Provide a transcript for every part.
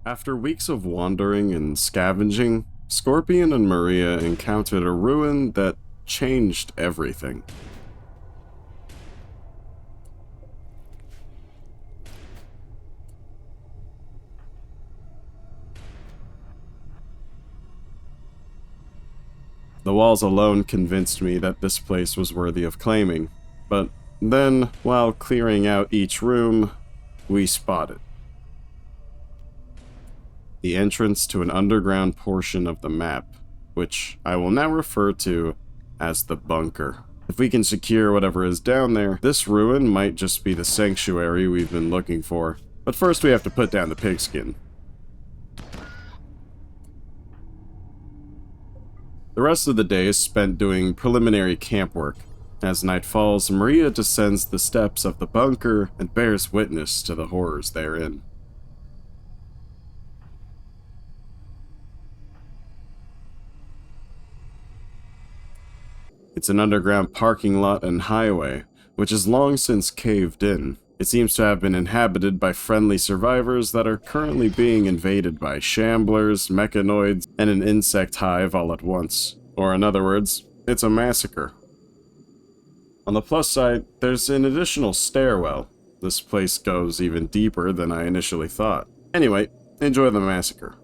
After weeks of wandering and scavenging, Scorpion and Maria encountered a ruin that changed everything. The walls alone convinced me that this place was worthy of claiming, but then, while clearing out each room, we spotted the entrance to an underground portion of the map, which I will now refer to as the bunker. If we can secure whatever is down there, this ruin might just be the sanctuary we've been looking for. But first we have to put down the pigskin. The rest of the day is spent doing preliminary camp work. As night falls, Maria descends the steps of the bunker and bears witness to the horrors therein. It's an underground parking lot and highway, which has long since caved in. It seems to have been inhabited by friendly survivors that are currently being invaded by shamblers, mechanoids, and an insect hive all at once. Or in other words, it's a massacre. On the plus side, there's an additional stairwell. This place goes even deeper than I initially thought. Anyway, enjoy the massacre.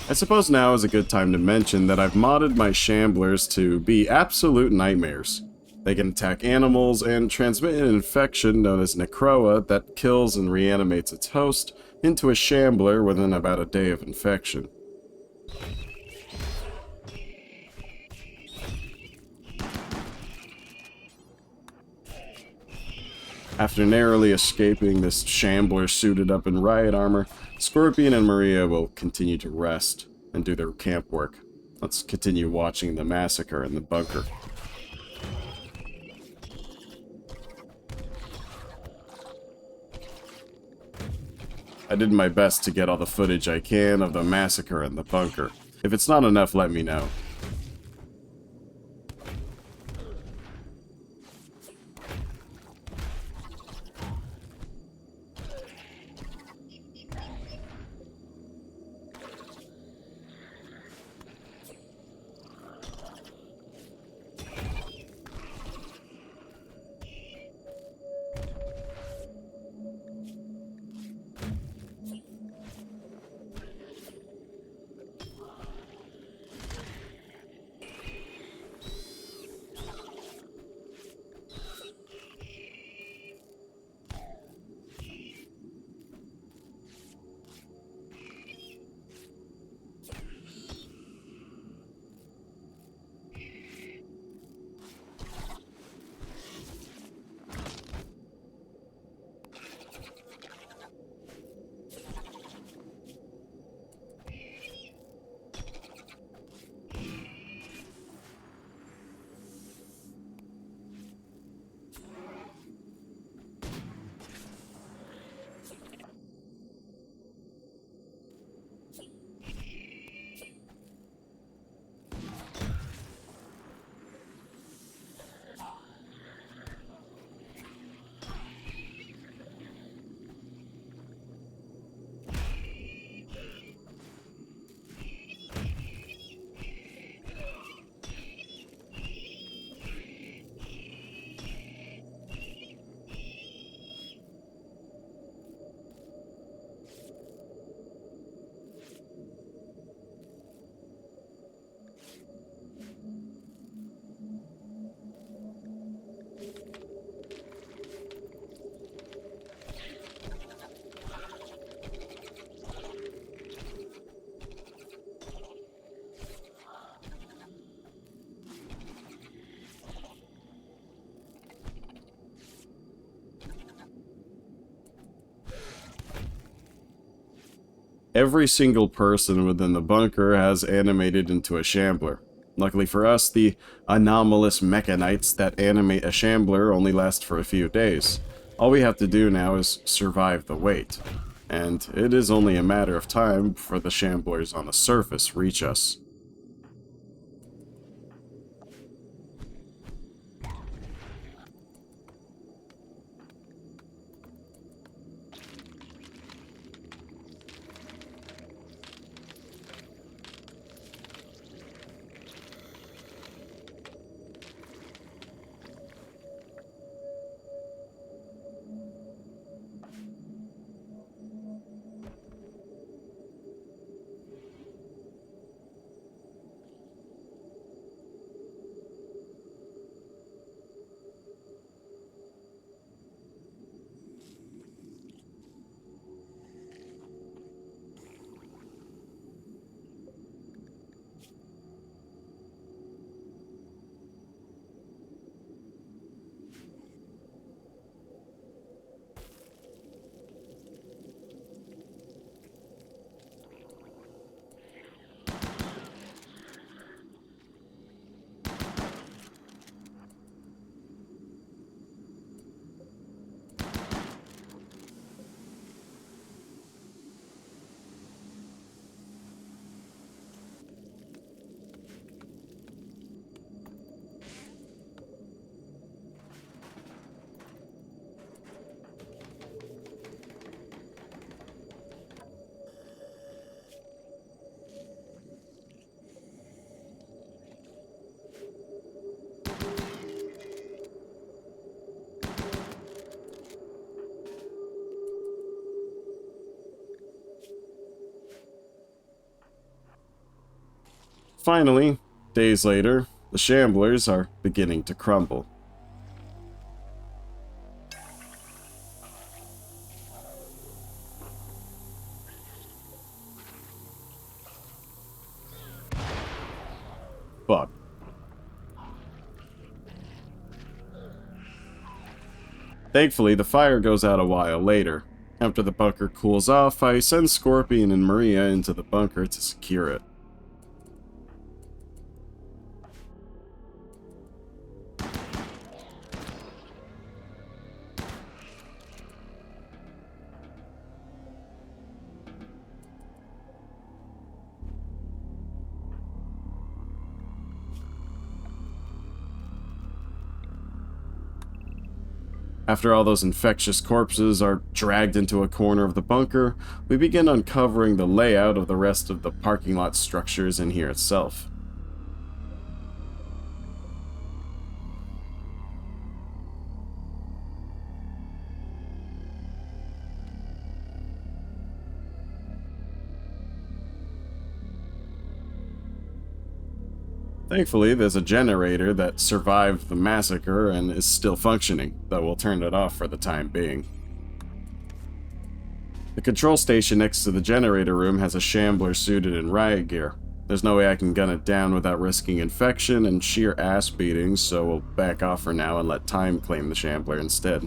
I suppose now is a good time to mention that I've modded my shamblers to be absolute nightmares. They can attack animals and transmit an infection known as necroa that kills and reanimates its host into a shambler within about a day of infection. After narrowly escaping this shambler suited up in riot armor, Scorpion and Maria will continue to rest and do their camp work. Let's continue watching the massacre in the bunker. I did my best to get all the footage I can of the massacre in the bunker. If it's not enough, let me know. Every single person within the bunker has animated into a shambler. Luckily for us, the anomalous mechanites that animate a shambler only last for a few days. All we have to do now is survive the wait. And it is only a matter of time before the shamblers on the surface reach us. Finally, days later, the Shamblers are beginning to crumble. Fuck. Thankfully, the fire goes out a while later. After the bunker cools off, I send Scorpion and Maria into the bunker to secure it. After all those infectious corpses are dragged into a corner of the bunker, we begin uncovering the layout of the rest of the parking lot structures in here itself. Thankfully, there's a generator that survived the massacre and is still functioning, though we'll turn it off for the time being. The control station next to the generator room has a shambler suited in riot gear. There's no way I can gun it down without risking infection and sheer ass beatings, so we'll back off for now and let time claim the shambler instead.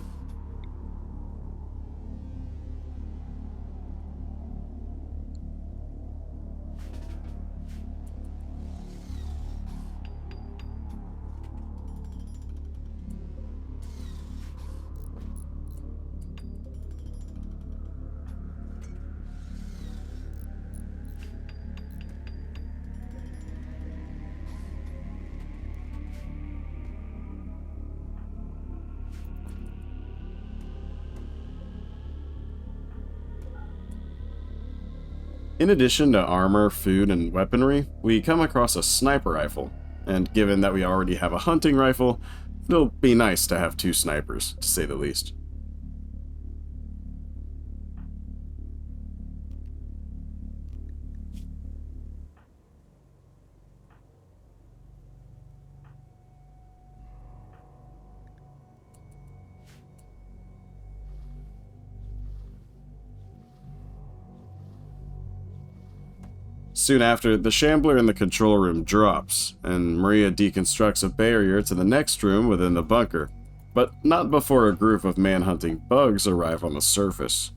In addition to armor, food, and weaponry, we come across a sniper rifle, and given that we already have a hunting rifle, it'll be nice to have two snipers, to say the least. Soon after, the shambler in the control room drops, and Maria deconstructs a barrier to the next room within the bunker, but not before a group of man-hunting bugs arrive on the surface.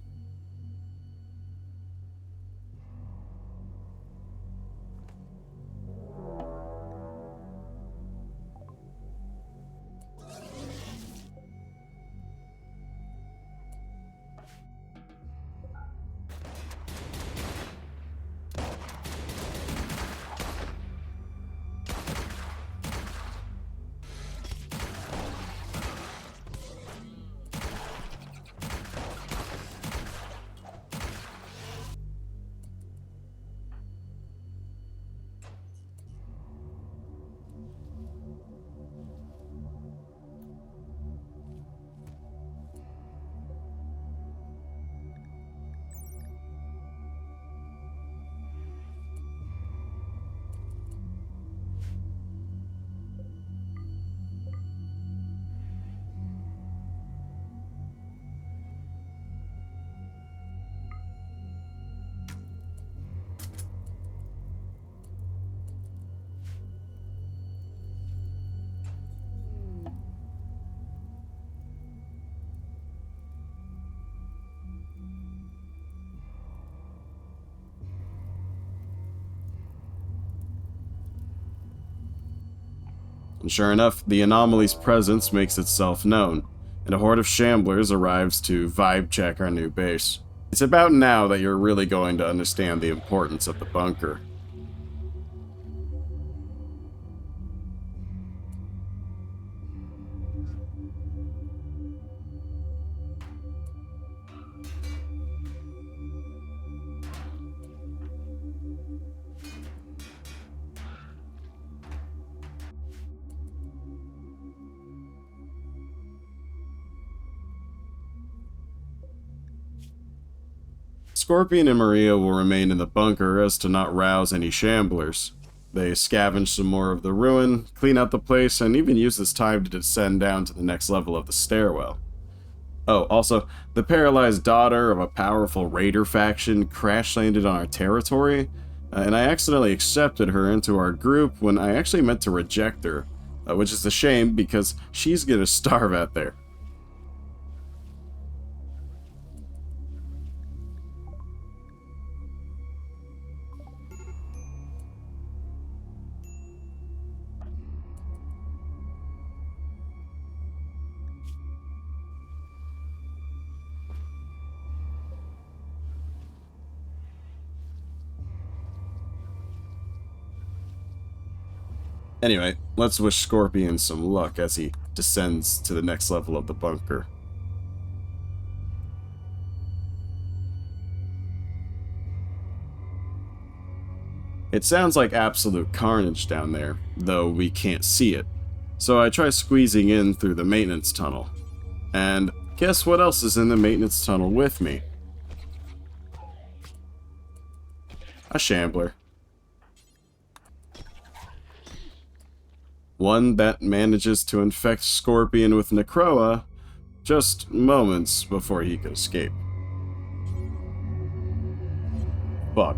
And sure enough, the anomaly's presence makes itself known, and a horde of shamblers arrives to vibe check our new base. It's about now that you're really going to understand the importance of the bunker. Scorpion and Maria will remain in the bunker as to not rouse any shamblers. They scavenge some more of the ruin, clean out the place, and even use this time to descend down to the next level of the stairwell. Oh, also, the paralyzed daughter of a powerful raider faction crash-landed on our territory, and I accidentally accepted her into our group when I actually meant to reject her, which is a shame because she's gonna starve out there. Anyway, let's wish Scorpion some luck as he descends to the next level of the bunker. It sounds like absolute carnage down there, though we can't see it. So I try squeezing in through the maintenance tunnel. And guess what else is in the maintenance tunnel with me? A shambler. One that manages to infect Scorpion with Necroa just moments before he could escape. Fuck.